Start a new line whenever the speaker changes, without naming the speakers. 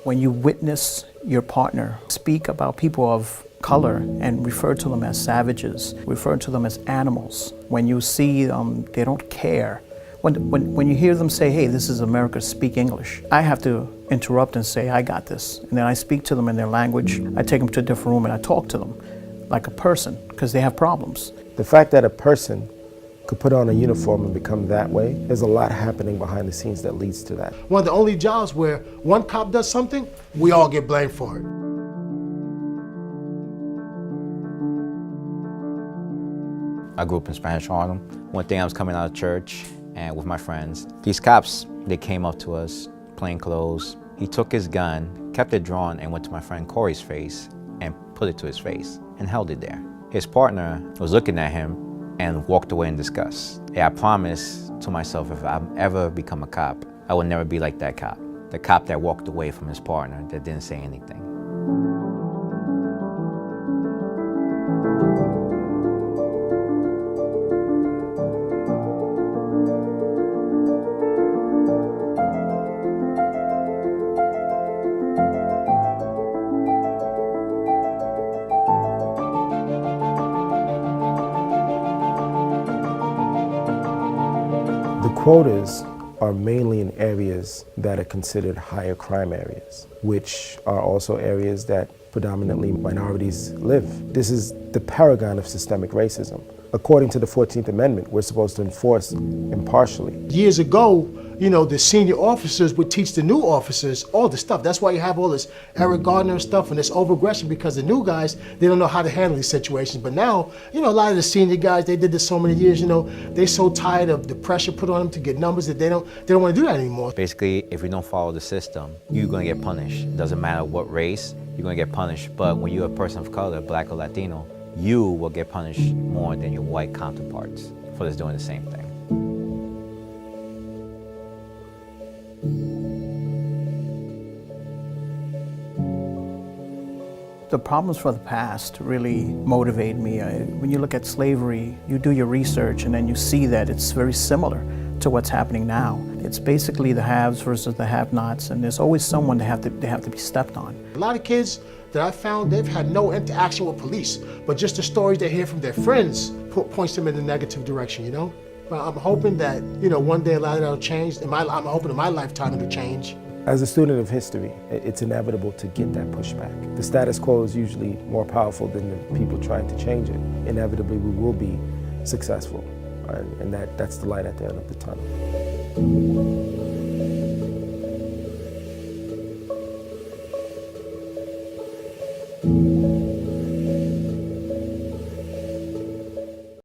When you witness your partner speak about people of color and refer to them as savages, refer to them as animals, when you see they don't care, when you hear them say, hey, this is America, speak English, I have to interrupt and say, I got this. And then I speak to them in their language. I take them to a different room and I talk to them like a person because they have problems.
The fact that a person could put on a uniform and become that way, there's a lot happening behind the scenes that leads to that.
One of the only jobs where one cop does something, we all get blamed for it.
I grew up in Spanish Harlem. One day I was coming out of church and with my friends, these cops, they came up to us, plain clothes. He took his gun, kept it drawn, and went to my friend Corey's face and put it to his face and held it there. His partner was looking at him and walked away in disgust. I promised to myself if I ever become a cop, I would never be like that cop. The cop that walked away from his partner, that didn't say anything.
The quotas are mainly in areas that are considered higher crime areas, which are also areas that predominantly minorities live. This is the paragon of systemic racism. According to the 14th Amendment, we're supposed to enforce impartially.
Years ago, you know, the senior officers would teach the new officers all the stuff. That's why you have all this Eric Gardner stuff and this overaggression, because the new guys, they don't know how to handle these situations. But now, you know, a lot of the senior guys, they did this so many years, you know, they're so tired of the pressure put on them to get numbers that they don't want to do that anymore.
Basically, if you don't follow the system, you're gonna get punished. Doesn't matter what race, you're gonna get punished. But when you're a person of color, black or Latino, you will get punished more than your white counterparts for just doing the same thing.
The problems for the past really motivate me. When you look at slavery, you do your research and then you see that it's very similar to what's happening now. It's basically the haves versus the have-nots, and there's always someone they have to be stepped on.
A lot of kids that I found, they've had no interaction with police, but just the stories they hear from their friends points them in the negative direction, you know? But I'm hoping that, you know, one day a lot of that will change. I'm hoping in my lifetime it'll change.
As a student of history, it's inevitable to get that pushback. The status quo is usually more powerful than the people trying to change it. Inevitably, we will be successful, and that's the light at the end of the tunnel.